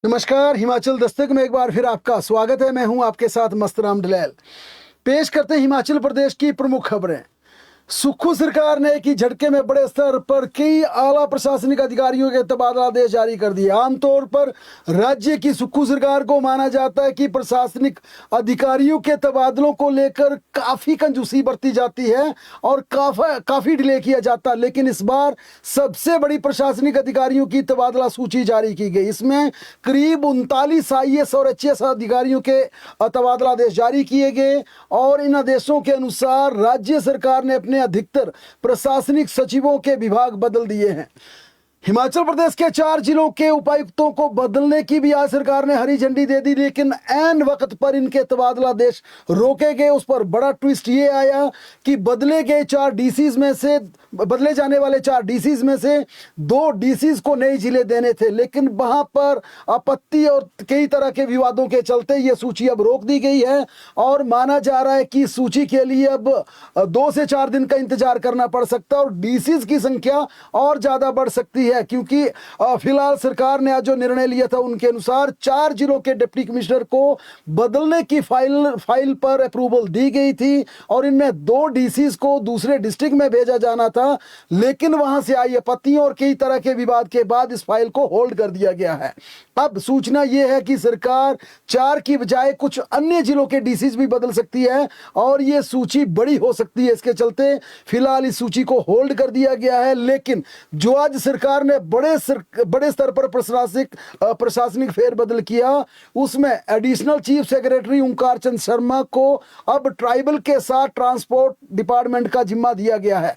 नमस्कार, हिमाचल दस्तक में एक बार फिर आपका स्वागत है। मैं हूं आपके साथ मस्तराम डलैल। पेश करते हैं हिमाचल प्रदेश की प्रमुख खबरें। सुक्खू सरकार ने एक ही झटके में बड़े स्तर पर कई आला प्रशासनिक अधिकारियों के तबादला आदेश जारी कर दिए। आमतौर पर राज्य की सुक्खू सरकार को माना जाता है कि प्रशासनिक अधिकारियों के तबादलों को लेकर काफी कंजूसी बरती जाती है और काफी डिले किया जाता है, लेकिन इस बार सबसे बड़ी प्रशासनिक अधिकारियों की तबादला सूची जारी की गई। इसमें करीब 39 IAS और HAS अधिकारियों के तबादला आदेश जारी किए गए और इन आदेशों के अनुसार राज्य सरकार ने अपने अधिकतर प्रशासनिक सचिवों के विभाग बदल दिए हैं। हिमाचल प्रदेश के 4 जिलों के उपायुक्तों को बदलने की भी आज सरकार ने हरी झंडी दे दी, लेकिन ऐन वक्त पर इनके तबादला आदेश रोके गए। उस पर बड़ा ट्विस्ट ये आया कि बदले जाने वाले 4 DCs में से 2 DCs को नए जिले देने थे, लेकिन वहां पर आपत्ति और कई तरह के विवादों के चलते ये सूची अब रोक दी गई है और माना जा रहा है कि सूची के लिए अब 2 से 4 दिन का इंतजार करना पड़ सकता है और DCs की संख्या और ज्यादा बढ़ सकती है, क्योंकि फिलहाल सरकार ने आज जो निर्णय लिया था उनके अनुसार 4 जिलों के डिप्टी कमिश्नर को बदलने की फाइल पर अप्रूवल दी गई थी और इनमें 2 DCs को दूसरे डिस्ट्रिक्ट में भेजा जाना था, लेकिन वहां से आई आपत्तियों और कई तरह के विवाद के बाद इस फाइल को होल्ड कर दिया गया है। अब सूचना यह है कि सरकार 4 की बजाय कुछ अन्य जिलों के DCs भी बदल सकती है और यह सूची बड़ी हो सकती है। इसके चलते फिलहाल इस सूची को होल्ड कर दिया गया है, लेकिन जो आज सरकार ने बड़े स्तर पर प्रशासनिक फेरबदल किया उसमें एडिशनल चीफ सेक्रेटरी ओंकार चंद शर्मा को अब ट्राइबल के साथ ट्रांसपोर्ट डिपार्टमेंट का जिम्मा दिया गया है।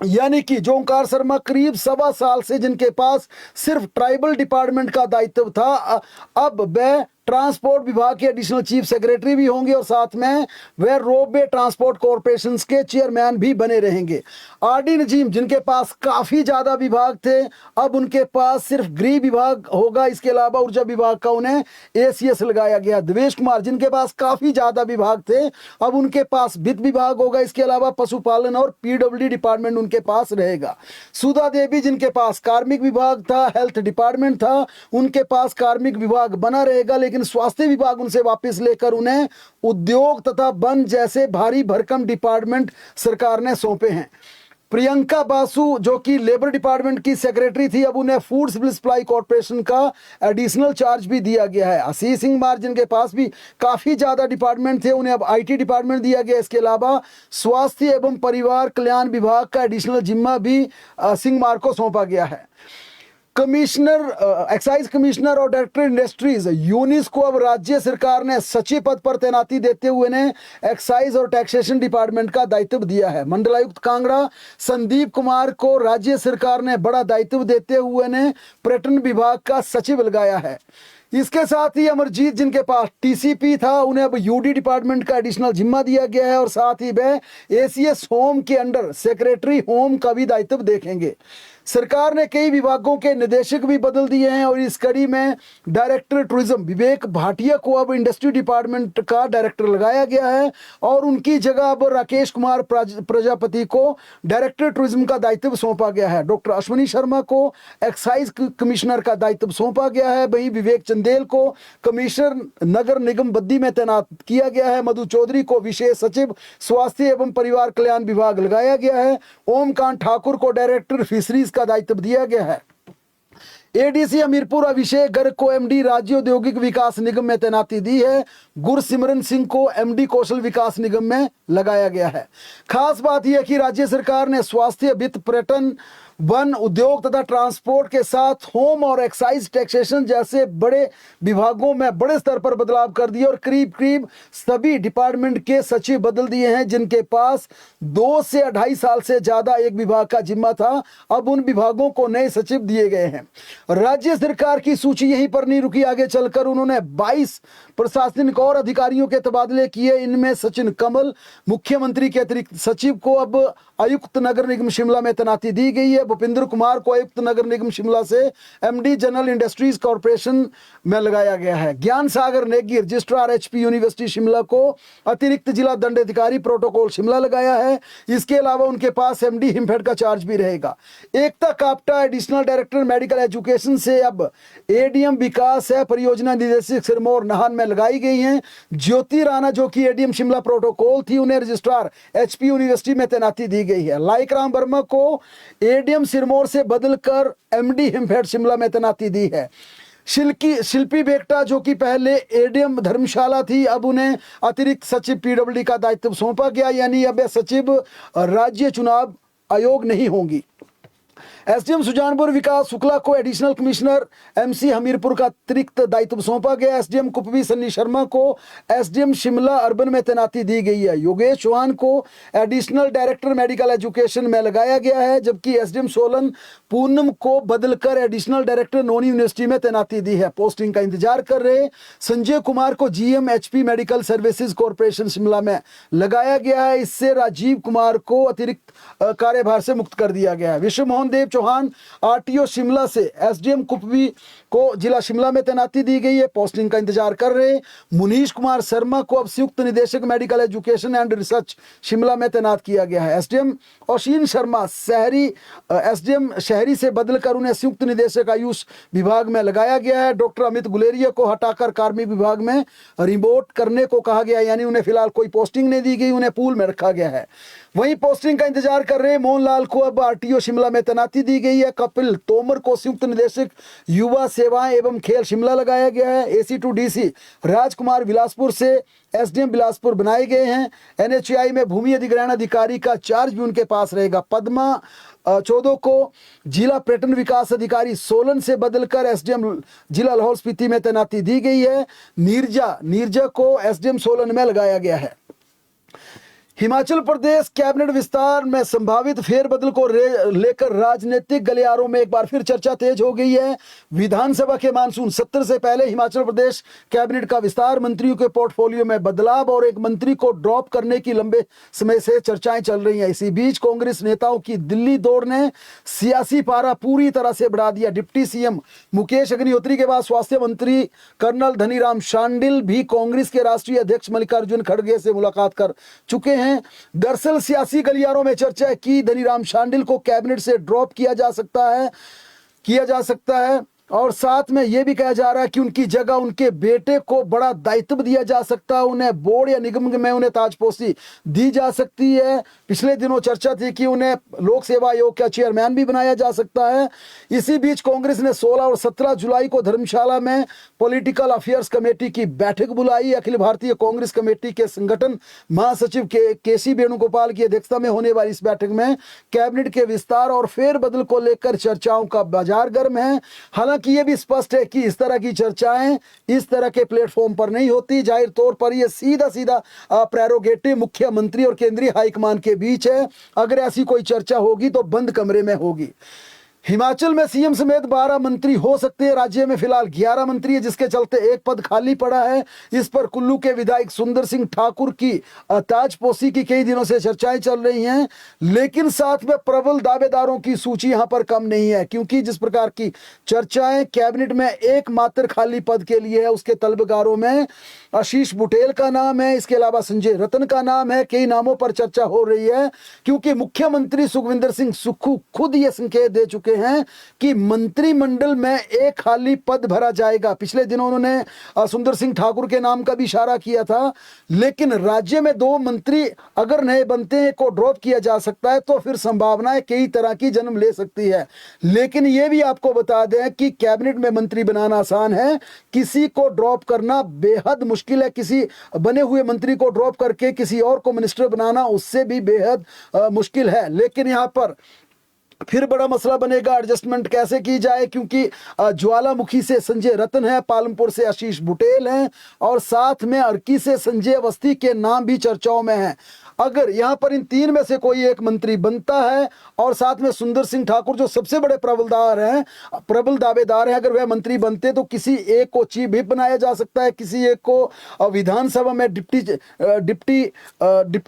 यानी कि जो ओंकार शर्मा करीब 1.25 साल से जिनके पास सिर्फ ट्राइबल डिपार्टमेंट का दायित्व था, अब वह ट्रांसपोर्ट विभाग के एडिशनल चीफ सेक्रेटरी भी होंगे और साथ में वे रोपवे ट्रांसपोर्ट कॉर्पोरेशन के चेयरमैन भी बने रहेंगे। RD नजीम जिनके पास काफी ज्यादा विभाग थे, अब उनके पास सिर्फ गृह विभाग होगा। इसके अलावा ऊर्जा विभाग का उन्हें ACS लगाया गया। देवेश कुमार जिनके पास काफी ज्यादा विभाग थे, अब उनके पास वित्त विभाग होगा। इसके अलावा पशुपालन और PWD डिपार्टमेंट उनके पास रहेगा। सुधा देवी जिनके पास कार्मिक विभाग था, हेल्थ डिपार्टमेंट था, उनके पास कार्मिक विभाग बना रहेगा, लेकिन स्वास्थ्य विभाग उनसे वापस लेकर उन्हें उद्योग तथा वन जैसे भारी भरकम डिपार्टमेंट सरकार ने सौंपे हैं। प्रियंका बासु जो कि लेबर डिपार्टमेंट की सेक्रेटरी थी, अब उन्हें फूड सिविल सप्लाई कॉर्पोरेशन का एडिशनल चार्ज भी दिया गया है। आशीष सिंह मार जिनके पास भी काफी ज्यादा डिपार्टमेंट थे, उन्हें अब IT डिपार्टमेंट दिया गया। इसके अलावा स्वास्थ्य एवं परिवार कल्याण विभाग का एडिशनल जिम्मा भी सिंह मार को सौंपा गया है। एक्साइज कमिश्नर और डायरेक्टर इंडस्ट्रीज यूनिस को अब राज्य सरकार ने सचिव पद पर तैनाती देते हुए ने एक्साइज और टैक्सेशन डिपार्टमेंट का दायित्व दिया है। मंडलायुक्त कांगड़ा संदीप कुमार को राज्य सरकार ने बड़ा दायित्व देते हुए ने पर्यटन विभाग का सचिव लगाया है। इसके साथ ही अमरजीत जिनके पास TCP था, उन्हें अब UD डिपार्टमेंट का एडिशनल जिम्मा दिया गया है और साथ ही वह ACS होम के अंडर सेक्रेटरी होम का भी दायित्व देखेंगे। सरकार ने कई विभागों के निदेशक भी बदल दिए हैं और इस कड़ी में डायरेक्टर टूरिज्म विवेक भाटिया को अब इंडस्ट्री डिपार्टमेंट का डायरेक्टर लगाया गया है और उनकी जगह अब राकेश कुमार प्रजापति को डायरेक्टर टूरिज्म का दायित्व सौंपा गया है। डॉक्टर अश्विनी शर्मा को एक्साइज कमिश्नर का दायित्व सौंपा गया है। वहीं विवेक चंदेल को कमिश्नर नगर निगम बद्दी में तैनात किया गया है। मधु चौधरी को विशेष सचिव स्वास्थ्य एवं परिवार कल्याण विभाग लगाया गया है। ओमकांत ठाकुर को डायरेक्टर फिशरीज का दायित्व दिया गया है। ADC हमीरपुर अभिषेक गर्ग को MD राज्य औद्योगिक विकास निगम में तैनाती दी है। गुरसिमरन सिंह को MD कौशल विकास निगम में लगाया गया है। खास बात यह कि राज्य सरकार ने स्वास्थ्य, वित्त, पर्यटन, वन, उद्योग तथा ट्रांसपोर्ट के साथ होम और एक्साइज टैक्सेशन जैसे बड़े विभागों में बड़े स्तर पर बदलाव कर दिए और करीब सभी डिपार्टमेंट के सचिव बदल दिए हैं। जिनके पास 2 से 2.5 साल से ज्यादा एक विभाग का जिम्मा था, अब उन विभागों को नए सचिव दिए गए हैं। राज्य सरकार की सूची यहीं पर नहीं रुकी, आगे चलकर उन्होंने 22 प्रशासनिक और अधिकारियों के तबादले किए। इनमें सचिन कमल मुख्यमंत्री के अतिरिक्त सचिव को अब आयुक्त नगर निगम शिमला में तैनाती दी गई है। भूपिंदर कुमार को आयुक्त नगर निगम शिमला से एमडी जनरल इंडस्ट्रीज कॉर्पोरेशन में लगाया गया है। Gyan Sagar Negi registrar HP university Shimla को अतिरिक्त जिला दंडाधिकारी प्रोटोकॉल शिमला लगाया है। इसके अलावा उनके पास एमडी हिमफेड का चार्ज भी रहेगा। एकता काप्टा एडिशनल डायरेक्टर मेडिकल एजुकेशन से अब एडीएम विकास है परियोजना निदेशक सिरमौर नाहन में लगाई गई हैं। ज्योति राणा जो कि एडीएम शिमला प्रोटोकॉल थी, उन्हें रजिस्ट्रार एचपी यूनिवर्सिटी में तैनाती दी गई है। लाइक राम वर्मा को एडीएम सिरमौर से बदलकर एमडी हिमफेड शिमला में तैनाती दी है। शिल्पी बेगटा जो कि पहले एडीएम धर्मशाला थी, अब उन्हें अतिरिक्त सचिव पीडब्ल्यूडी का दायित्व सौंपा गया, यानी अब सचिव राज्य चुनाव आयोग नहीं होंगी। एसडीएम सुजानपुर विकास शुक्ला को एडिशनल कमिश्नर एमसी हमीरपुर का अतिरिक्त दायित्व सौंपा गया। एसडीएम कुपवी सन्नी शर्मा को एसडीएम शिमला अर्बन में तैनाती दी गई है। योगेश चौहान को एडिशनल डायरेक्टर मेडिकल एजुकेशन में लगाया गया है, जबकि एसडीएम सोलन पूनम को बदलकर एडिशनल डायरेक्टर नोनी यूनिवर्सिटी में तैनाती दी है। पोस्टिंग का इंतजार कर रहे संजय कुमार को GM HP medical services corporation Shimla में लगाया गया है। इससे राजीव कुमार को अतिरिक्त कार्यभार से मुक्त कर दिया गया है। विश्व मोहन देव चौहान आरटीओ शिमला से एसडीएम कुपवी को जिला शिमला में तैनाती दी गई है। पोस्टिंग का इंतजार कर रहे मुनीश कुमार शर्मा को अब संयुक्त निदेशक medical education and research Shimla में तैनात किया गया है। एसडीएम अशीन शर्मा एसडीएम शहरी से बदलकर उन्हें संयुक्त निदेशक आयुष विभाग में लगाया गया है। डॉक्टर अमित गुलेरिया को हटाकर कार्मिक विभाग में रिमोट करने को कहा गया, यानी उन्हें फिलहाल कोई पोस्टिंग नहीं दी गई, उन्हें पूल में रखा गया है। वहीं पोस्टिंग का इंतजार कर रहे मोहनलाल को अब आरटीओ शिमला में तैनाती दी गई है। कपिल तोमर को संयुक्त निदेशक युवा सेवाएं एवं खेल शिमला लगाया गया है। एसी टू डीसी राजकुमार बिलासपुर से एसडीएम बिलासपुर बनाए गए हैं। एनएचआई में भूमि अधिग्रहण अधिकारी का चार्ज भी उनके पास रहेगा। पद्मा चौधो को जिला पर्यटन विकास अधिकारी सोलन से बदलकर एसडीएम जिला लाहौल स्पीति में तैनाती दी गई है। नीरजा को एसडीएम सोलन में लगाया गया है। हिमाचल प्रदेश कैबिनेट विस्तार में संभावित फेरबदल को लेकर राजनीतिक गलियारों में एक बार फिर चर्चा तेज हो गई है। विधानसभा के मानसून सत्र से पहले हिमाचल प्रदेश कैबिनेट का विस्तार, मंत्रियों के पोर्टफोलियो में बदलाव और एक मंत्री को ड्रॉप करने की लंबे समय से चर्चाएं चल रही हैं। इसी बीच कांग्रेस नेताओं की दिल्ली दौड़ ने सियासी पारा पूरी तरह से बढ़ा दिया। डिप्टी सीएम मुकेश अग्निहोत्री के बाद स्वास्थ्य मंत्री कर्नल धनीराम शांडिल भी कांग्रेस के राष्ट्रीय अध्यक्ष मल्लिकार्जुन खड़गे से मुलाकात कर चुके हैं। दरअसल सियासी गलियारों में चर्चा है कि धनीराम शांडिल को कैबिनेट से ड्रॉप किया जा सकता है और साथ में यह भी कहा जा रहा है कि उनकी जगह उनके बेटे को बड़ा दायित्व दिया जा सकता है। उन्हें बोर्ड या निगम में उन्हें ताजपोशी दी जा सकती है। पिछले दिनों चर्चा थी कि उन्हें लोक सेवा आयोग का चेयरमैन भी बनाया जा सकता है। इसी बीच कांग्रेस ने 16 और 17 जुलाई को धर्मशाला में पॉलिटिकल अफेयर्स कमेटी की बैठक बुलाई। अखिल भारतीय कांग्रेस कमेटी के संगठन महासचिव केसी वेणुगोपाल की अध्यक्षता में होने वाली इस बैठक में कैबिनेट के विस्तार और फेरबदल को लेकर चर्चाओं का बाजार गर्म है। हालांकि यह भी स्पष्ट है कि इस तरह की चर्चाएं इस तरह के प्लेटफॉर्म पर नहीं होती। जाहिर तौर पर यह सीधा प्रेरोगेटिव मुख्यमंत्री और केंद्रीय हाईकमान के बीच है। अगर ऐसी कोई चर्चा होगी तो बंद कमरे में होगी। हिमाचल में सीएम समेत 12 मंत्री हो सकते हैं। राज्य में फिलहाल 11 मंत्री है, जिसके चलते एक पद खाली पड़ा है। इस पर कुल्लू के विधायक सुंदर सिंह ठाकुर की ताजपोशी की कई दिनों से चर्चाएं चल रही हैं, लेकिन साथ में प्रबल दावेदारों की सूची यहां पर कम नहीं है, क्योंकि जिस प्रकार की चर्चाएं कैबिनेट में एकमात्र खाली पद के लिए है, उसके तलबगारों में आशीष बुटेल का नाम है, इसके अलावा संजय रतन का नाम है। कई नामों पर चर्चा हो रही है, क्योंकि मुख्यमंत्री सुखविंदर सिंह सुक्खू खुद ये संकेत दे चुके हैं कि मंत्रिमंडल में एक खाली पद भरा जाएगा। पिछले दिनों उन्होंने सुंदर सिंह ठाकुर के नाम का भी इशारा किया था, लेकिन राज्य में 2 मंत्री अगर नए बनते हैं को ड्रॉप किया जा सकता है तो फिर संभावनाएं कई तरह की जन्म ले सकती है। लेकिन यह भी आपको बता दें कि कैबिनेट में मंत्री बनाना आसान है, किसी को ड्रॉप करना बेहद मुश्किल है। किसी बने हुए मंत्री को ड्रॉप करके किसी और को मिनिस्टर बनाना उससे भी बेहद मुश्किल है। लेकिन यहां पर फिर बड़ा मसला बनेगा एडजस्टमेंट कैसे की जाए, क्योंकि ज्वालामुखी से संजय रतन है, पालमपुर से आशीष बुटेल हैं और साथ में अर्की से संजय अवस्थी के नाम भी चर्चाओं में हैं। अगर यहाँ पर इन तीन में से कोई एक मंत्री बनता है और साथ में सुंदर सिंह ठाकुर जो सबसे बड़े प्रबल दावेदार हैं, अगर वह मंत्री बनते तो किसी एक को चीफ व्हिप बनाया जा सकता है, किसी एक को विधानसभा में डिप्टी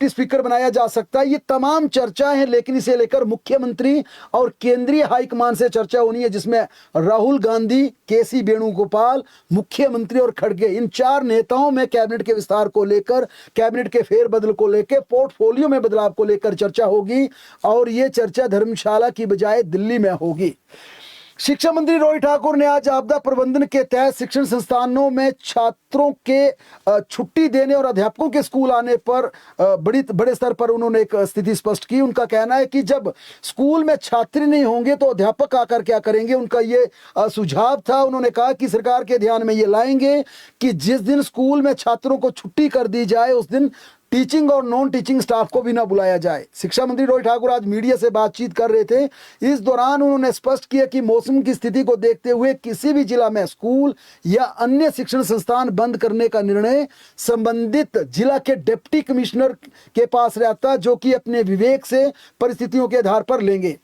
स्पीकर बनाया जा सकता है। ये तमाम चर्चा है, लेकिन इसे लेकर मुख्यमंत्री और केंद्रीय हाईकमान से चर्चा होनी है, जिसमें राहुल गांधी, केसी वेणुगोपाल, मुख्यमंत्री और खड़गे, इन चार नेताओं में कैबिनेट के विस्तार को लेकर, कैबिनेट के फेरबदल को लेकर, पोर्टफोलियो में बदलाव को लेकर चर्चा होगी और ये चर्चा धर्मशाला की बजाय दिल्ली में होगी। शिक्षा मंत्री रोहित ठाकुर ने आज आपदा प्रबंधन के तहत शिक्षण संस्थानों में छात्रों के छुट्टी देने और अध्यापकों के स्कूल आने पर बड़े स्तर पर उन्होंने एक स्थिति स्पष्ट की। उनका कहना है कि जब स्कूल में छात्र नहीं होंगे तो अध्यापक आकर क्या करेंगे। उनका ये सुझाव था। उन्होंने कहा कि सरकार के ध्यान में ये लाएंगे कि जिस दिन स्कूल में छात्रों को छुट्टी कर दी जाए उस दिन टीचिंग और नॉन टीचिंग स्टाफ को भी ना बुलाया जाए। शिक्षा मंत्री रोहित ठाकुर आज मीडिया से बातचीत कर रहे थे। इस दौरान उन्होंने स्पष्ट किया कि मौसम की स्थिति को देखते हुए किसी भी जिला में स्कूल या अन्य शिक्षण संस्थान बंद करने का निर्णय संबंधित जिला के डिप्टी कमिश्नर के पास रहता, जो कि अपने विवेक से परिस्थितियों के आधार पर लेंगे।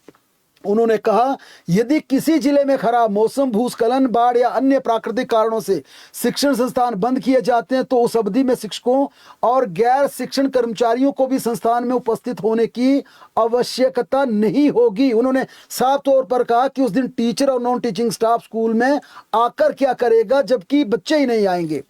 उन्होंने कहा यदि किसी जिले में खराब मौसम, भूस्खलन, बाढ़ या अन्य प्राकृतिक कारणों से शिक्षण संस्थान बंद किए जाते हैं तो उस अवधि में शिक्षकों और गैर शिक्षण कर्मचारियों को भी संस्थान में उपस्थित होने की आवश्यकता नहीं होगी। उन्होंने साफ तौर पर कहा कि उस दिन टीचर और नॉन टीचिंग स्टाफ स्कूल में आकर क्या करेगा जबकि बच्चे ही नहीं आएंगे।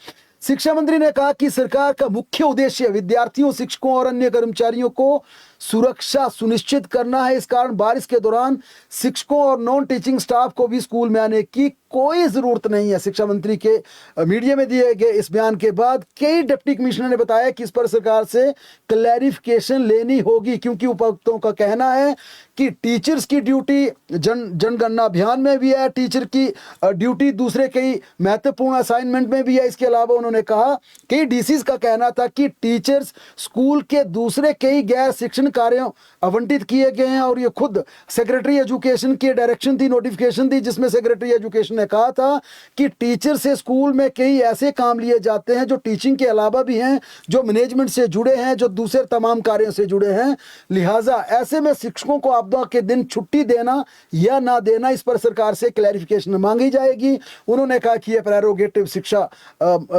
शिक्षा मंत्री ने कहा कि सरकार का मुख्य उद्देश्य विद्यार्थियों, शिक्षकों और अन्य कर्मचारियों को सुरक्षा सुनिश्चित करना है। इस कारण बारिश के दौरान शिक्षकों और नॉन टीचिंग स्टाफ को भी स्कूल में आने की कोई जरूरत नहीं है। शिक्षा मंत्री के मीडिया में दिए गए इस बयान के बाद कई डिप्टी कमिश्नर ने बताया कि इस पर सरकार से क्लैरिफिकेशन लेनी होगी, क्योंकि उपायुक्तों का कहना है कि टीचर्स की ड्यूटी जनगणना अभियान में भी है, टीचर की ड्यूटी दूसरे कई महत्वपूर्ण असाइनमेंट में भी है। इसके अलावा उन्होंने कहा कई डीसीज का कहना था कि टीचर्स स्कूल के दूसरे कई गैर शिक्षण कार्यों आवंटित किए गए हैं और ये खुद सेक्रेटरी एजुकेशन की डायरेक्शन थी, नोटिफिकेशन थी, जिसमें सेक्रेटरी एजुकेशन ने कहा था कि टीचर से स्कूल में कई ऐसे काम लिए जाते हैं जो टीचिंग के अलावा भी हैं, जो मैनेजमेंट से जुड़े हैं, जो दूसरे तमाम कार्यों से जुड़े हैं। लिहाजा ऐसे में शिक्षकों को आपदा के दिन छुट्टी देना या ना देना, इस पर सरकार से क्लैरिफिकेशन मांगी जाएगी। उन्होंने कहा कि यह प्रेरोगेटिव शिक्षा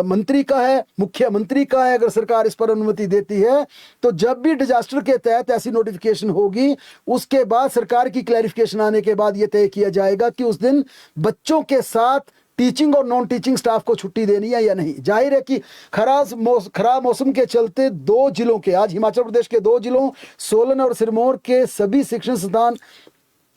मंत्री का है, मुख्यमंत्री का है। अगर सरकार इस पर अनुमति देती है तो जब भी डिजास्टर के तहत ऐसी नोटिफिकेशन होगी उसके बाद सरकार की क्लैरिफिकेशन आने के बाद यह तय किया जाएगा कि उस दिन बच्चों के साथ टीचिंग और नॉन टीचिंग स्टाफ को छुट्टी देनी है या नहीं। जाहिर है कि खराब मौसम के चलते दो जिलों के, आज हिमाचल प्रदेश के दो जिलों सोलन और सिरमौर के सभी शिक्षण संस्थान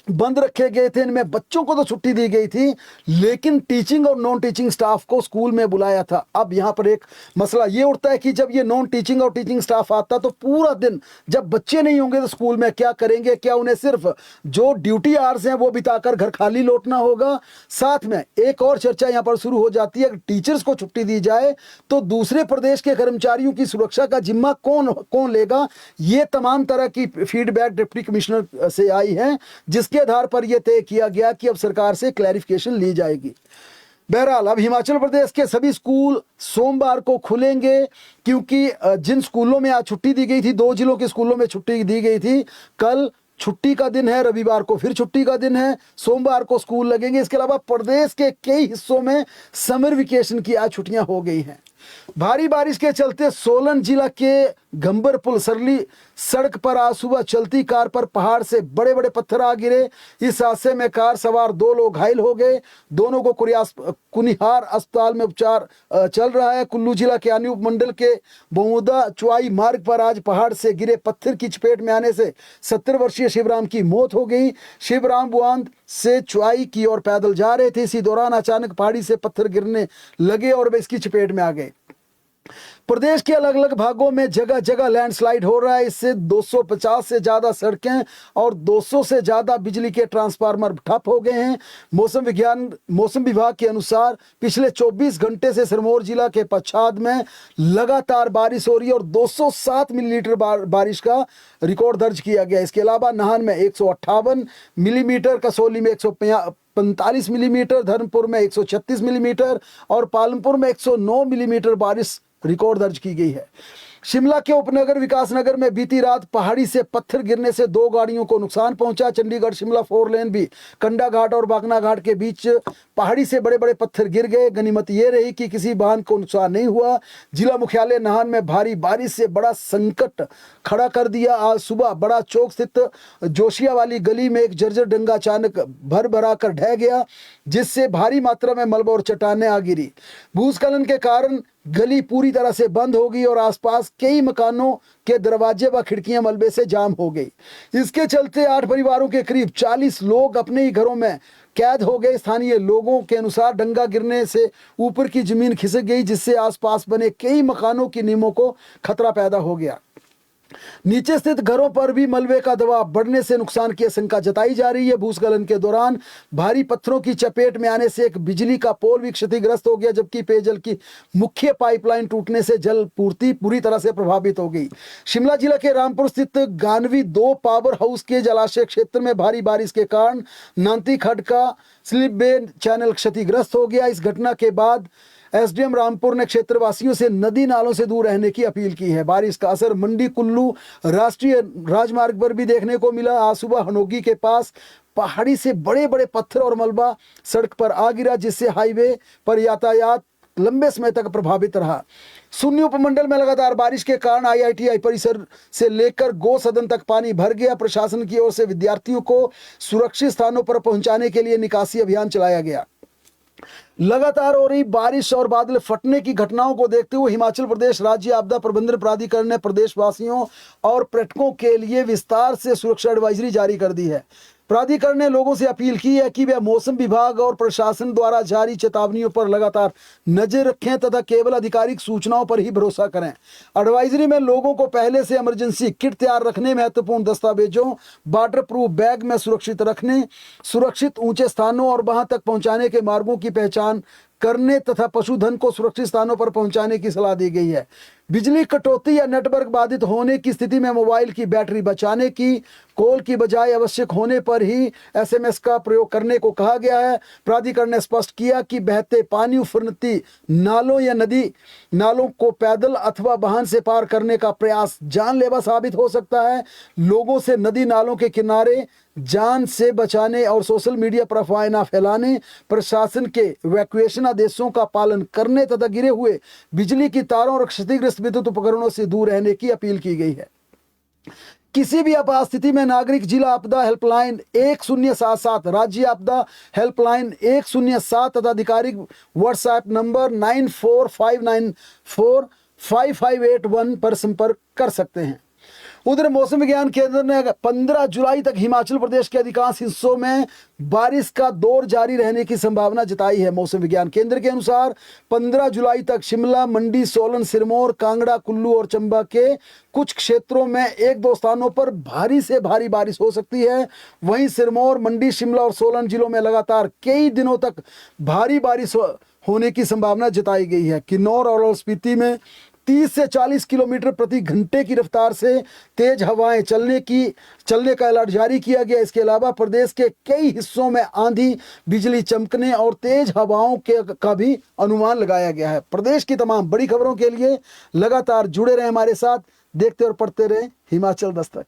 बंद रखे गए थे। इनमें बच्चों को तो छुट्टी दी गई थी, लेकिन टीचिंग और नॉन टीचिंग स्टाफ को स्कूल में बुलाया था। अब यहां पर एक मसला ये उठता है कि जब ये नॉन टीचिंग और टीचिंग स्टाफ आता तो पूरा दिन जब बच्चे नहीं होंगे तो स्कूल में क्या करेंगे? क्या उन्हें सिर्फ जो ड्यूटी आवर्स हैं वो बिताकर घर खाली लौटना होगा? साथ में एक और चर्चा यहां पर शुरू हो जाती है, अगर टीचर्स को छुट्टी दी जाए तो दूसरे प्रदेश के कर्मचारियों की सुरक्षा का जिम्मा कौन लेगा? ये तमाम तरह की फीडबैक डिप्टी कमिश्नर से आई है, जिसके आधार पर यह तय किया गया कि अब सरकार से क्लैरिफिकेशन ली जाएगी। बहरहाल अब हिमाचल प्रदेश के सभी स्कूल सोमवार को खुलेंगे, क्योंकि जिन स्कूलों में आज छुट्टी दी गई थी, दो जिलों के स्कूलों में छुट्टी दी गई थी, कल छुट्टी का दिन है, रविवार को फिर छुट्टी का दिन है, सोमवार को स्कूल लगेंगे। इसके अलावा प्रदेश के कई हिस्सों में समर वेकेशन की आज छुट्टियां हो गई हैं। भारी बारिश के चलते सोलन जिला के गंबरपुल सरली सड़क पर आज सुबह चलती कार पर पहाड़ से बड़े बड़े पत्थर आ गिरे। इस हादसे में कार सवार दो लोग घायल हो गए। दोनों को कुनिहार अस्पताल में उपचार चल रहा है। कुल्लू जिला के आनी उपमंडल के बहुदा चुआई मार्ग पर आज पहाड़ से गिरे पत्थर की चपेट में आने से 70 वर्षीय शिवराम की मौत हो गई। शिवराम बुआंद से चुआई की ओर पैदल जा रहे थे। इसी दौरान अचानक पहाड़ी से पत्थर गिरने लगे और वे इसकी चपेट में आ गए। प्रदेश के अलग अलग भागों में जगह जगह लैंडस्लाइड हो रहा है। इससे 250 से ज्यादा सड़कें और 200 से ज्यादा बिजली के ट्रांसफार्मर ठप हो गए हैं। मौसम विभाग के अनुसार पिछले 24 घंटे से सिरमौर जिला के पच्छाद में लगातार बारिश हो रही है और 207 मिलीमीटर बारिश का रिकॉर्ड दर्ज किया गया। इसके अलावा नाहन में 158 मिलीमीटर, कसौली में 145 मिलीमीटर, धर्मपुर में 136 मिलीमीटर और पालमपुर में 109 मिलीमीटर बारिश रिकॉर्ड दर्ज की गई है। शिमला के उपनगर विकास नगर में बीती रात पहाड़ी से पत्थर गिरने से 2 गाड़ियों को नुकसान पहुंचा। चंडीगढ़ शिमला 4 लेन भी कंडा घाट और बागना घाट के बीच पहाड़ी से बड़े बड़े पत्थर गिर गए। गनीमत ये रही कि किसी वाहन को नुकसान नहीं हुआ। जिला मुख्यालय नाहन में भारी बारिश से बड़ा संकट खड़ा कर दिया। आज सुबह बड़ा चौक स्थित जोशिया वाली गली में एक जर्जर डंगा अचानक भर भरा कर ढह गया, जिससे भारी मात्रा में मलबा और चट्टानें आ गिरी। भूस्खलन के कारण गली पूरी तरह से बंद हो गई और आसपास कई मकानों के दरवाजे व खिड़कियां मलबे से जाम हो गई। इसके चलते 8 परिवारों के करीब 40 लोग अपने ही घरों में कैद हो गए। स्थानीय लोगों के अनुसार डंगा गिरने से ऊपर की जमीन खिसक गई, जिससे आसपास बने कई मकानों की नींवों को खतरा पैदा हो गया। नीचे स्थित घरों पर भी मलबे का दबाव बढ़ने से नुकसान की आशंका जताई जा रही है। भूस्खलन के दौरान भारी पत्थरों की चपेट में आने से एक बिजली का पोल भी क्षतिग्रस्त हो गया, जबकि पेयजल की मुख्य पाइपलाइन टूटने से जल पूर्ति पूरी तरह से प्रभावित हो गई। शिमला जिला के रामपुर स्थित गानवी 2 पावर हाउस के जलाशय क्षेत्र में भारी बारिश के कारण नांती खड्ड का स्लिप वे चैनल क्षतिग्रस्त हो गया। इस घटना के बाद एसडीएम रामपुर ने क्षेत्रवासियों से नदी नालों से दूर रहने की अपील की है। बारिश का असर मंडी कुल्लू राष्ट्रीय राजमार्ग पर भी देखने को मिला। आज सुबह हनोगी के पास पहाड़ी से बड़े बड़े पत्थर और मलबा सड़क पर आ गिरा, जिससे हाईवे पर यातायात लंबे समय तक प्रभावित रहा। सुन्नी उपमंडल में लगातार बारिश के कारण आईआईटीआई परिसर से लेकर गो सदन तक पानी भर गया। प्रशासन की ओर से विद्यार्थियों को सुरक्षित स्थानों पर पहुंचाने के लिए निकासी अभियान चलाया गया। लगातार हो रही बारिश और बादल फटने की घटनाओं को देखते हुए हिमाचल प्रदेश राज्य आपदा प्रबंधन प्राधिकरण ने प्रदेशवासियों और पर्यटकों के लिए विस्तार से सुरक्षा एडवाइजरी जारी कर दी है। प्राधिकरण ने लोगों से अपील की है कि वे मौसम विभाग और प्रशासन द्वारा जारी चेतावनियों पर लगातार नजर रखें तथा केवल आधिकारिक सूचनाओं पर ही भरोसा करें। एडवाइजरी में लोगों को पहले से इमरजेंसी किट तैयार रखने, महत्वपूर्ण दस्तावेजों वाटर प्रूफ बैग में सुरक्षित रखने, सुरक्षित ऊंचे स्थानों और वहां तक पहुंचाने के मार्गों की पहचान करने तथा पशुधन को सुरक्षित स्थानों पर पहुंचाने की सलाह दी गई है। बिजली कटौती या नेटवर्क बाधित होने की स्थिति में मोबाइल की बैटरी बचाने की, कॉल की बजाय आवश्यक होने पर ही एसएमएस का प्रयोग करने को कहा गया है। प्राधिकरण ने स्पष्ट किया कि बहते पानी, उफरती नालों या नदी नालों को पैदल अथवा वाहन से पार करने का प्रयास जानलेवा साबित हो सकता है। लोगों से नदी नालों के किनारे जान से बचाने और सोशल मीडिया पर अफवाहें न फैलाने, प्रशासन के इवैक्यूएशन आदेशों का पालन करने तथा गिरे हुए बिजली की तारों और क्षतिग्रस्त विद्युत उपकरणों से दूर रहने की अपील की गई है। किसी भी आपात स्थिति में नागरिक जिला आपदा हेल्पलाइन 1077, राज्य आपदा हेल्पलाइन 107 तथा आधिकारिक व्हाट्सएप नंबर 9459455881 पर संपर्क कर सकते हैं। उधर मौसम विज्ञान केंद्र ने 15 जुलाई तक हिमाचल प्रदेश के अधिकांश हिस्सों में बारिश का दौर जारी रहने की संभावना जताई है। मौसम विज्ञान केंद्र के अनुसार 15 जुलाई तक शिमला, मंडी, सोलन, सिरमौर, कांगड़ा, कुल्लू और चंबा के कुछ क्षेत्रों में 1-2 स्थानों पर भारी से भारी बारिश हो सकती है। वहीं सिरमौर, मंडी, शिमला और सोलन जिलों में लगातार कई दिनों तक भारी बारिश होने की संभावना जताई गई है। किन्नौर और लाहौल स्पीति में 30 से 40 किलोमीटर प्रति घंटे की रफ्तार से तेज हवाएं चलने का अलर्ट जारी किया गया। इसके अलावा प्रदेश के कई हिस्सों में आंधी, बिजली चमकने और तेज हवाओं का भी अनुमान लगाया गया है। प्रदेश की तमाम बड़ी खबरों के लिए लगातार जुड़े रहें हमारे साथ, देखते और पढ़ते रहें हिमाचल दस्तक।